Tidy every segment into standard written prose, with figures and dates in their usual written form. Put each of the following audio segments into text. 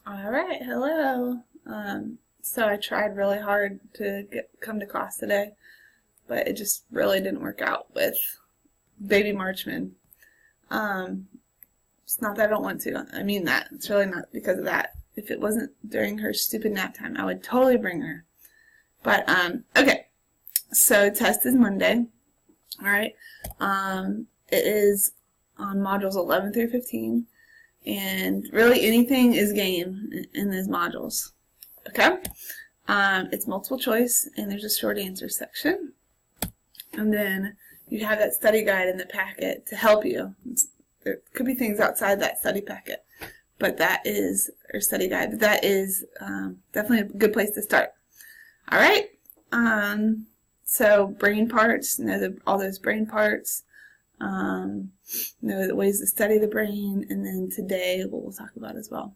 All right, hello. So I tried really hard to come to class today, but it just really didn't work out with baby Marchman. Um, it's not that I don't want to. I mean that. It's really not because of that. If it wasn't during her stupid nap time, I would totally bring her. But, okay. So test is Monday. All right. It is on modules 11 through 15. And really anything is game in these modules. Okay? It's multiple choice, and there's a short answer section. And then you have that study guide in the packet to help you. There could be things outside that study packet, but that is, or study guide, but that is definitely a good place to start. All right? So brain parts, all those brain parts. Know the ways to study the brain, and then today what we'll talk about as well.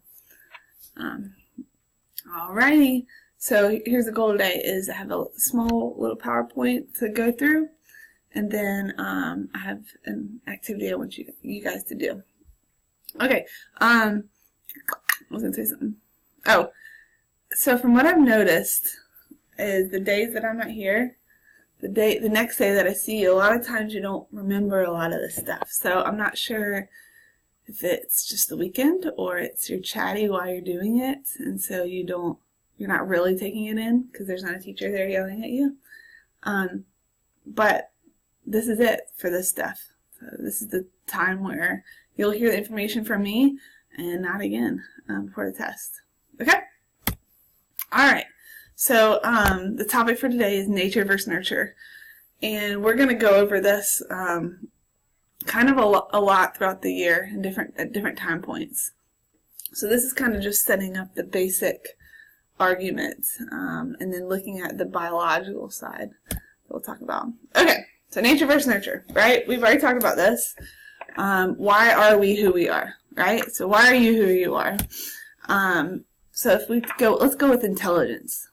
Alrighty, so here's the goal today is I have a small little PowerPoint to go through, and then I have an activity I want you guys to do. Okay, I was going to say something. Oh, so from what I've noticed is the days that I'm not here, the next day that I see you, a lot of times you don't remember a lot of this stuff. So I'm not sure if it's just the weekend or it's you're chatty while you're doing it, and so you're not really taking it in because there's not a teacher there yelling at you. But this is it for this stuff. So this is the time where you'll hear the information from me and not again before the test. Okay? All right. So the topic for today is nature versus nurture, and we're going to go over this kind of a lot throughout the year at different time points. So this is kind of just setting up the basic argument, and then looking at the biological side that we'll talk about. Okay, so nature versus nurture, right? We've already talked about this. Why are we who we are, right? So why are you who you are? So if let's go with intelligence.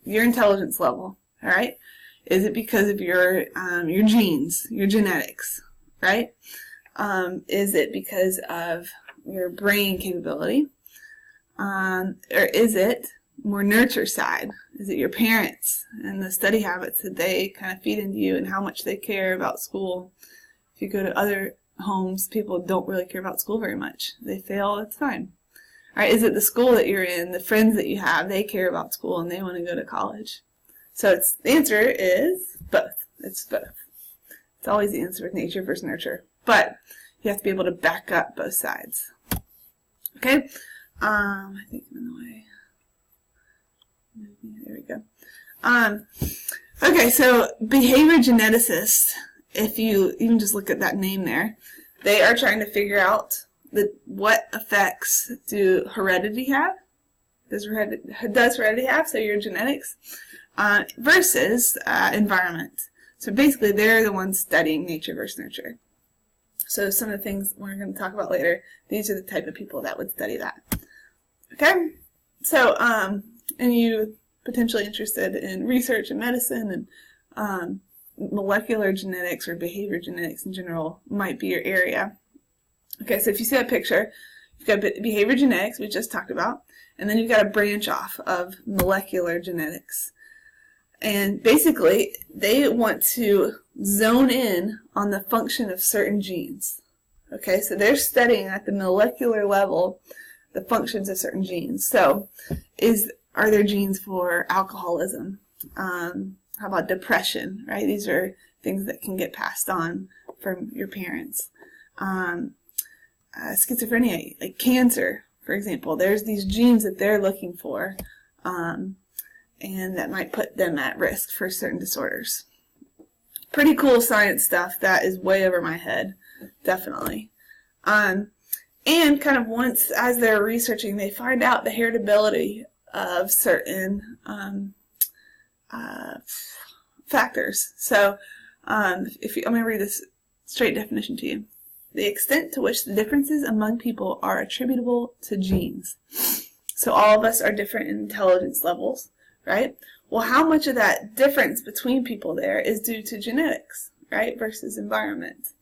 Your intelligence level, all right? Is it because of your genes, your genetics, right? Is it because of your brain capability? Or is it more nurture side? Is it your parents and the study habits that they kind of feed into you and how much they care about school? If you go to other homes, people don't really care about school very much. They fail, it's fine. All right, is it the school that you're in, the friends that you have, they care about school and they want to go to college? So the answer is both. It's both. It's always the answer with nature versus nurture. But you have to be able to back up both sides. Okay? I think I'm in the way. There we go. Okay, so behavior geneticists, if you even just look at that name there, they are trying to figure out what effects do heredity have? Does heredity have, so your genetics, versus environment. So basically, they're the ones studying nature versus nurture. So some of the things we're going to talk about later, these are the type of people that would study that. Okay? So, and you potentially interested in research in medicine and molecular genetics or behavior genetics in general might be your area. Okay, so if you see that picture, you've got behavior genetics, we just talked about, and then you've got a branch off of molecular genetics. And basically, they want to zone in on the function of certain genes. Okay, so they're studying at the molecular level the functions of certain genes. So, are there genes for alcoholism? How about depression, right? These are things that can get passed on from your parents. Schizophrenia, like cancer, for example. There's these genes that they're looking for, and that might put them at risk for certain disorders. Pretty cool science stuff that is way over my head, definitely. And kind of once, as they're researching, they find out the heritability of certain factors. So, I'm going to read this straight definition to you. The extent to which the differences among people are attributable to genes. So all of us are different in intelligence levels, right? Well, how much of that difference between people there is due to genetics, right, versus environment?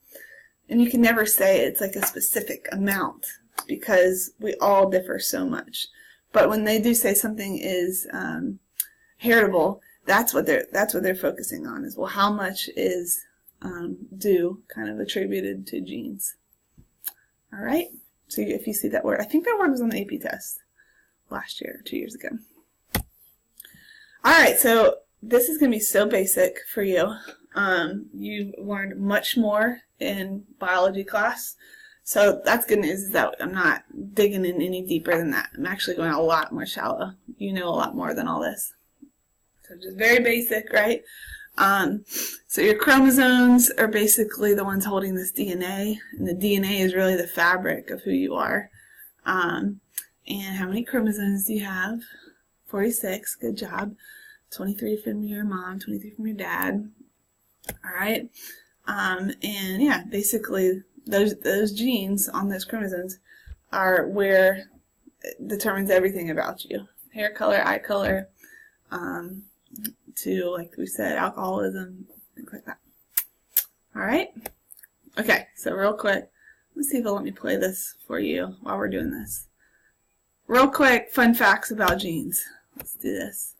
And you can never say it's like a specific amount because we all differ so much. But when they do say something is heritable, that's what they're focusing on, is, well, how much is due, kind of attributed to genes. All right. So if you see that word, I think that word was on the AP test last year, 2 years ago. All right. So this is going to be so basic for you. You've learned much more in biology class. So that's good news, is that I'm not digging in any deeper than that. I'm actually going a lot more shallow. You know a lot more than all this. So just very basic, right? So your chromosomes are basically the ones holding this DNA, and the DNA is really the fabric of who you are. And how many chromosomes do you have? 46, good job. 23 from your mom, 23 from your dad. All right. And yeah, basically those genes on those chromosomes are where it determines everything about you. Hair color, eye color, to, like we said, alcoholism, things like that. All right. Okay, so real quick, let's see if it'll let me play this for you while we're doing this. Real quick, fun facts about genes. Let's do this.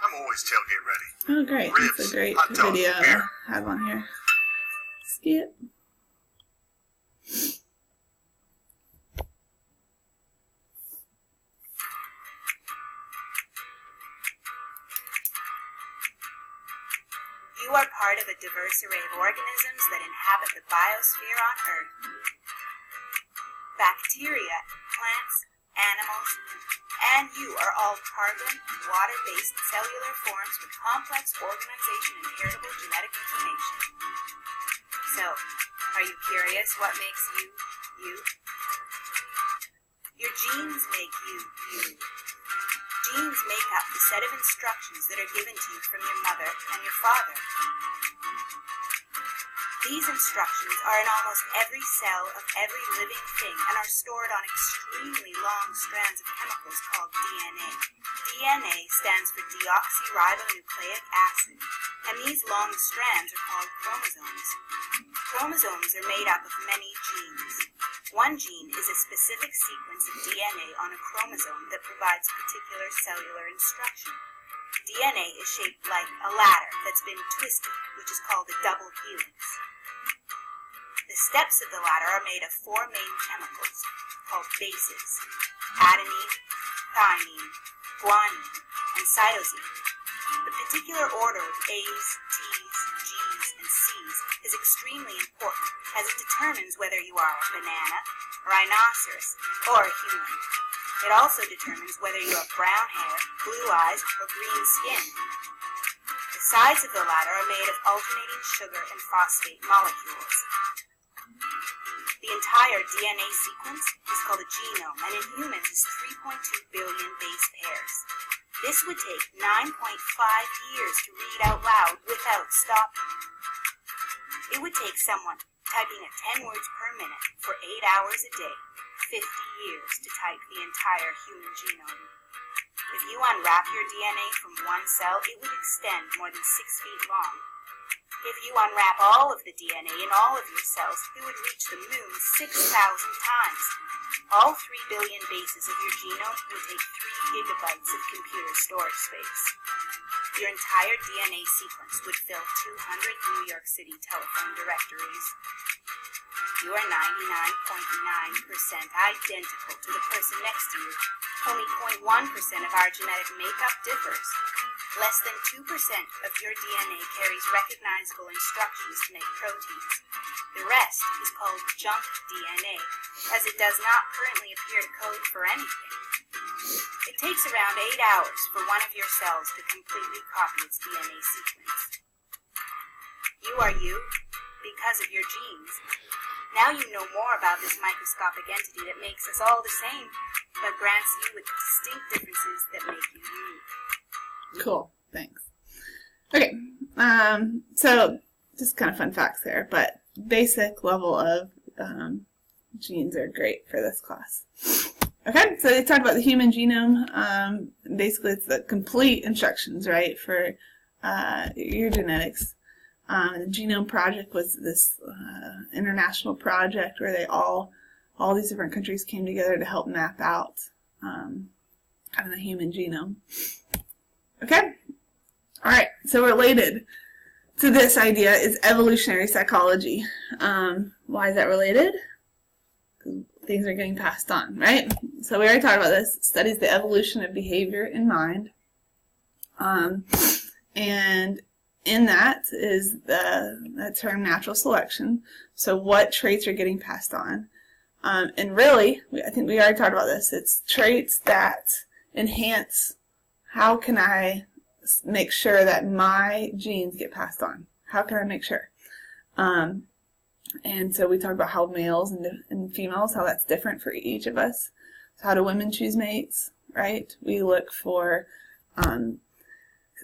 I'm always tailgate ready. Oh, great. Ribs, That's a great hot dogs, video beer. I have on here. Skip. You are part of a diverse array of organisms that inhabit the biosphere on Earth. Bacteria, plants, animals, and you are all carbon, water-based cellular forms with complex organization and heritable genetic information. So, are you curious what makes you, you? Your genes make you, you. Genes make up the set of instructions that are given to you from your mother and your father. These instructions are in almost every cell of every living thing and are stored on extremely long strands of chemicals called DNA. DNA stands for deoxyribonucleic acid, and these long strands are called chromosomes. Chromosomes are made up of many genes. One gene is a specific sequence of DNA on a chromosome that provides particular cellular instruction. DNA is shaped like a ladder that's been twisted, which is called a double helix. The steps of the ladder are made of four main chemicals called bases: adenine, thymine, guanine, and cytosine. The particular order of A's, T's, G's, and C's is extremely important, as it determines whether you are a banana, rhinoceros, or a human. It also determines whether you have brown hair, blue eyes, or green skin. The sides of the ladder are made of alternating sugar and phosphate molecules. The entire DNA sequence is called a genome, and in humans is 3.2 billion base pairs. This would take 9.5 years to read out loud without stopping. It would take someone typing at 10 words per minute for 8 hours a day, 50 years to type the entire human genome. If you unwrap your DNA from one cell, it would extend more than 6 feet long. If you unwrap all of the DNA in all of your cells, it would reach the moon 6,000 times. All 3 billion bases of your genome would take 3 gigabytes of computer storage space. Your entire DNA sequence would fill 200 New York City telephone directories. You are 99.9% identical to the person next to you. Only 0.1% of our genetic makeup differs. Less than 2% of your DNA carries recognizable instructions to make proteins. The rest is called junk DNA, as it does not currently appear to code for anything. It takes around 8 hours for one of your cells to completely copy its DNA sequence. You are you because of your genes. Now you know more about this microscopic entity that makes us all the same, but grants you with distinct differences that make you unique. Cool. Thanks. Okay. So just kind of fun facts there, but basic level of genes are great for this class. Okay, so they talked about the human genome. Basically, it's the complete instructions, right, for your genetics. The Genome Project was this international project where all these different countries came together to help map out kind of the human genome. Okay? All right, so related to this idea is evolutionary psychology. Why is that related? Things are getting passed on, right? So we already talked about this. It studies the evolution of behavior in mind. And in that is the term natural selection. So what traits are getting passed on? And really, I think we already talked about this. It's traits that enhance how can I make sure that my genes get passed on. How can I make sure? And so we talked about how males and females, how that's different for each of us. So how do women choose mates, right? We look for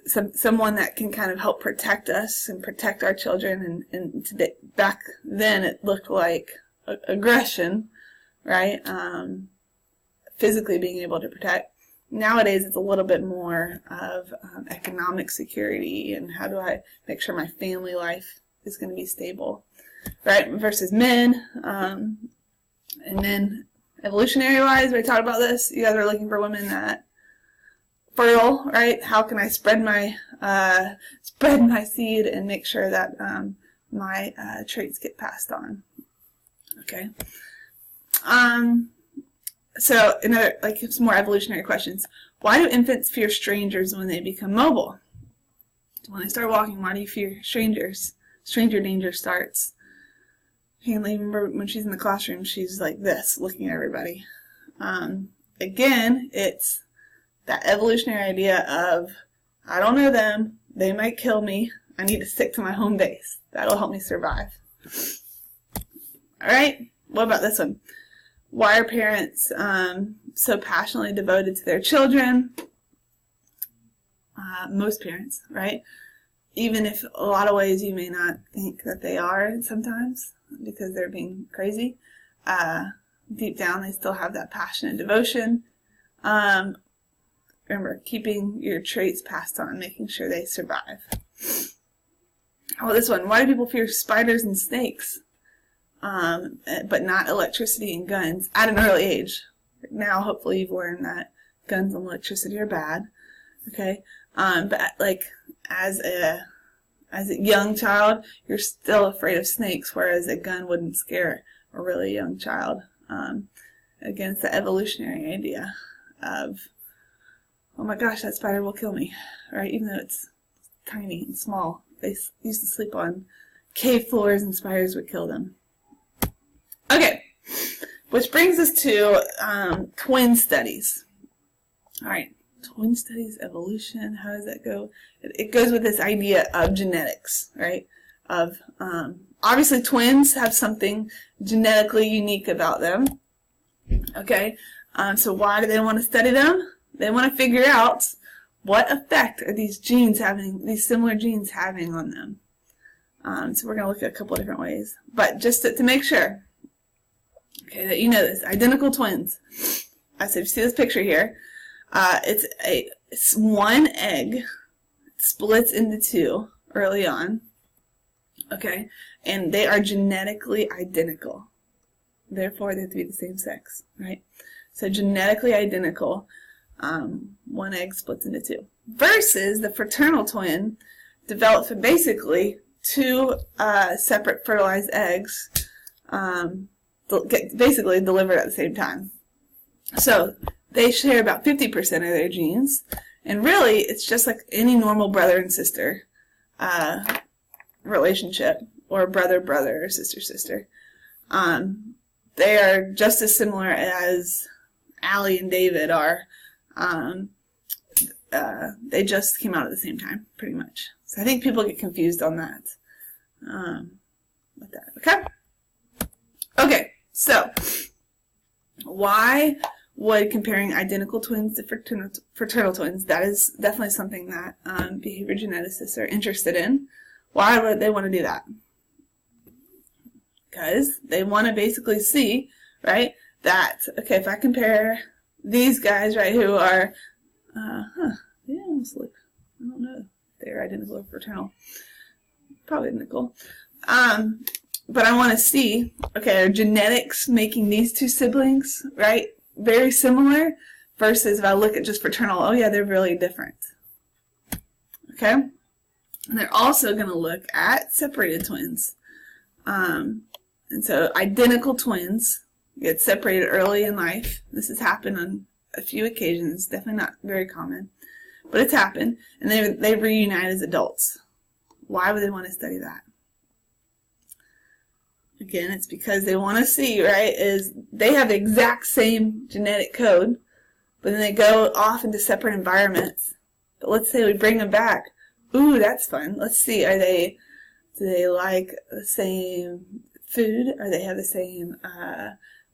someone that can kind of help protect us and protect our children. And today, back then it looked like aggression, right? Physically being able to protect. Nowadays it's a little bit more of economic security and how do I make sure my family life is going to be stable, right? Versus men. And then evolutionary-wise, we talked about this. You guys are looking for women that fertile, right? How can I spread my seed and make sure that my traits get passed on? Okay. So another, some more evolutionary questions. Why do infants fear strangers when they become mobile? When they start walking, why do you fear strangers? Stranger danger starts. I can remember when she's in the classroom, she's like this, looking at everybody. Again, it's that evolutionary idea of, I don't know them, they might kill me, I need to stick to my home base. That'll help me survive. Alright, what about this one? Why are parents so passionately devoted to their children? Most parents, right? Even if a lot of ways you may not think that they are sometimes because they're being crazy. Deep down they still have that passion and devotion. Remember, keeping your traits passed on, making sure they survive. Oh, this one. Why do people fear spiders and snakes? But not electricity and guns at an early age. Now, hopefully, you've learned that guns and electricity are bad. Okay, but as a young child, you're still afraid of snakes, whereas a gun wouldn't scare a really young child. Again, it's the evolutionary idea of, oh my gosh, that spider will kill me, right? Even though it's tiny and small, they used to sleep on cave floors, and spiders would kill them. Okay, which brings us to twin studies. All right, twin studies, evolution, how does that go? It goes with this idea of genetics, right? Of obviously twins have something genetically unique about them. Okay, so why do they want to study them? They want to figure out what effect are these genes having, these similar genes having on them. So we're going to look at a couple of different ways, but just to make sure. Okay, that you know this. Identical twins. So if you see this picture here, it's one egg splits into two early on. Okay, and they are genetically identical. Therefore, they have to be the same sex, right? So genetically identical. One egg splits into two. Versus the fraternal twin developed from basically two separate fertilized eggs. Get basically delivered at the same time. So they share about 50% of their genes, and really it's just like any normal brother and sister relationship, or brother-brother or sister-sister. They are just as similar as Allie and David are. They just came out at the same time, pretty much. So I think people get confused on that. With that, okay? Okay, so why would comparing identical twins to fraternal twins, that is definitely something that behavior geneticists are interested in. Why would they want to do that? Because they want to basically see, right, that, okay, if I compare these guys, right, who are, they almost look, I don't know if they're identical or fraternal. probably identical. But I want to see, okay, are genetics making these two siblings, right, very similar, versus if I look at just fraternal, oh yeah, they're really different. Okay? And they're also going to look at separated twins. And so identical twins get separated early in life. This has happened on a few occasions, definitely not very common, but it's happened, and they reunite as adults. Why would they want to study that? Again, it's because they want to see, right, is they have the exact same genetic code, but then they go off into separate environments. But let's say we bring them back. Ooh, that's fun. Let's see, do they like the same food? Or they have the same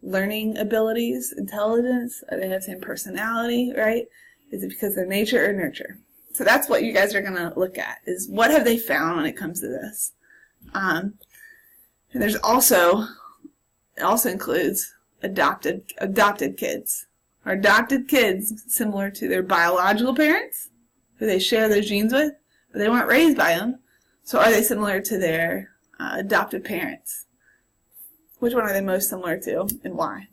learning abilities, intelligence? Or they have the same personality, right? Is it because they're nature or nurture? So that's what you guys are going to look at, is what have they found when it comes to this. And there's also, it also includes adopted kids. Are adopted kids similar to their biological parents, who they share those genes with, but they weren't raised by them? So are they similar to their adopted parents? Which one are they most similar to, and why?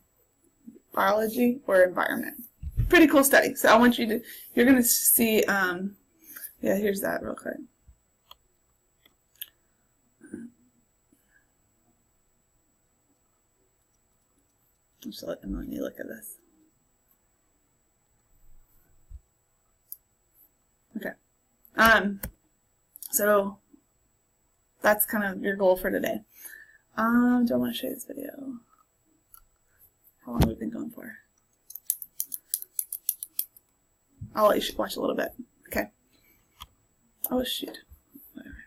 Biology or environment? Pretty cool study. So I want you to, you're going to see, yeah, here's that real quick. Just let me look at this. Okay. So that's kind of your goal for today. Do I want to show you this video? How long have we been going for? I'll let you watch a little bit. Okay. Oh shoot. Whatever.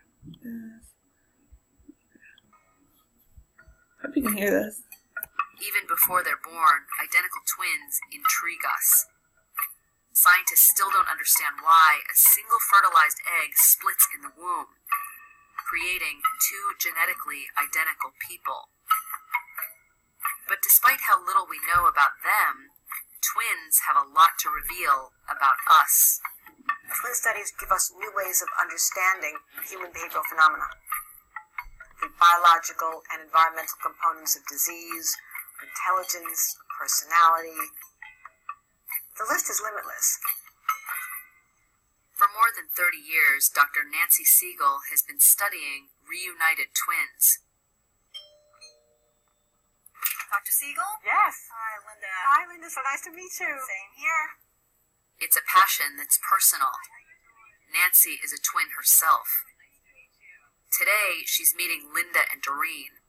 Hope you can hear this. Even before they're born, identical twins intrigue us. Scientists still don't understand why a single fertilized egg splits in the womb, creating two genetically identical people. But despite how little we know about them, twins have a lot to reveal about us. Twin studies give us new ways of understanding human behavioral phenomena. The biological and environmental components of disease, intelligence, personality. The list is limitless. For more than 30 years, Dr. Nancy Siegel has been studying reunited twins. Dr. Siegel? Yes. Hi, Linda. Hi, Linda. So nice to meet you. Same here. It's a passion that's personal. Nancy is a twin herself. Today, she's meeting Linda and Doreen,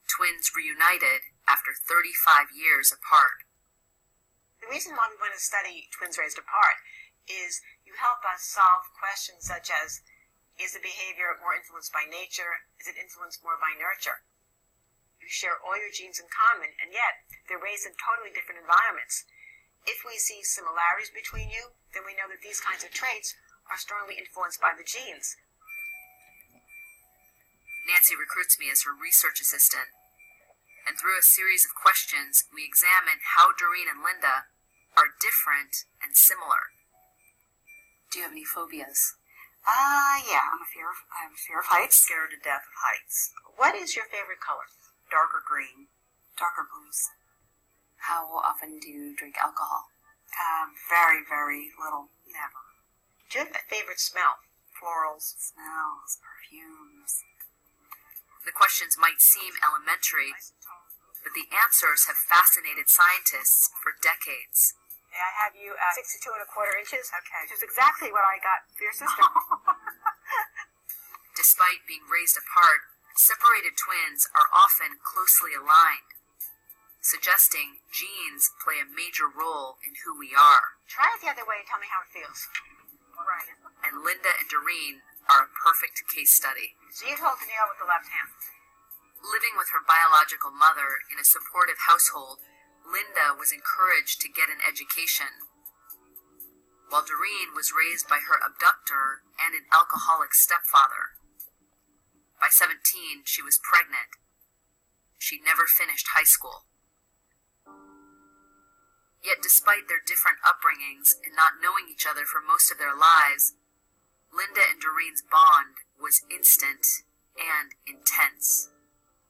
twins reunited after 35 years apart. The reason why we want to study twins raised apart is you help us solve questions such as, is the behavior more influenced by nature? Is it influenced more by nurture? You share all your genes in common, and yet they're raised in totally different environments. If we see similarities between you, then we know that these kinds of traits are strongly influenced by the genes. Nancy recruits me as her research assistant, and through a series of questions, we examine how Doreen and Linda are different and similar. Do you have any phobias? Yeah, I have a fear of heights. Scared to death of heights. What is your favorite color? Darker green. Darker blues. How often do you drink alcohol? Very, very little. Never. Do you have a favorite smell? Florals. Smells, perfumes. The questions might seem elementary, but the answers have fascinated scientists for decades. May I have you at 62¼ inches? Okay. Which is exactly what I got for your sister. Despite being raised apart, separated twins are often closely aligned, suggesting genes play a major role in who we are. Try it the other way and tell me how it feels. Right. And Linda and Doreen are a perfect case study. So you hold the nail with the left hand. Living with her biological mother in a supportive household, Linda was encouraged to get an education, while Doreen was raised by her abductor and an alcoholic stepfather. By 17, she was pregnant. She never finished high school. Yet despite their different upbringings and not knowing each other for most of their lives, Linda and Doreen's bond was instant and intense.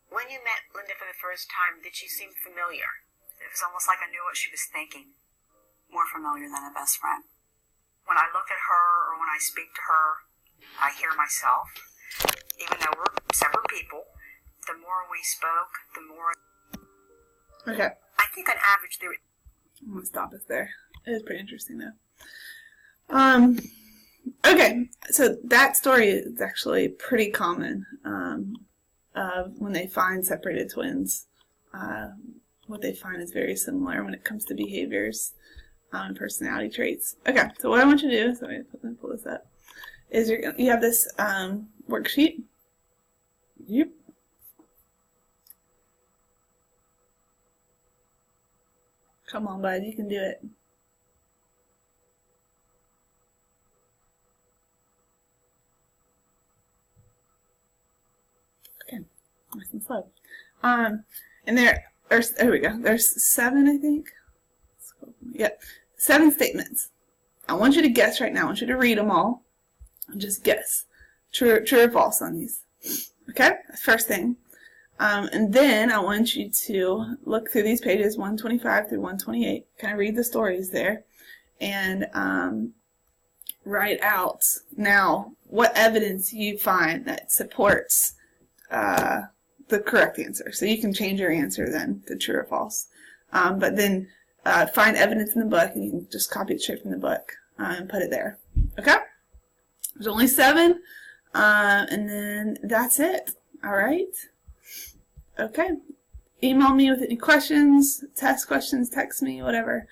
When you met Linda for the first time, did she seem familiar? It was almost like I knew what she was thinking. More familiar than a best friend. When I look at her or when I speak to her, I hear myself. Even though we're separate people, the more we spoke, the more... Okay. I think on average there... I'm going to stop us there. It is pretty interesting, though. Okay, so that story is actually pretty common of when they find separated twins. What they find is very similar when it comes to behaviors and personality traits. Okay, so what I want you to do, so let me pull this up, is you have this worksheet. Yep. Come on, bud, you can do it. Okay, nice and slow. And there we go. There's 7, I think. Yep, 7 statements. I want you to guess right now. I want you to read them all and just guess. True or false on these. Okay, first thing. And then I want you to look through these pages, 125 through 128. Kind of read the stories there. And write out now what evidence you find that supports the correct answer. So you can change your answer then to true or false. But then find evidence in the book, and you can just copy it straight from the book and put it there. Okay? There's only 7, and then that's it. All right? Okay. Email me with any questions, test questions, text me, whatever.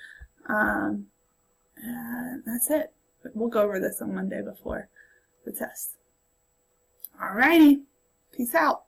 That's it. We'll go over this on Monday before the test. All righty. Peace out.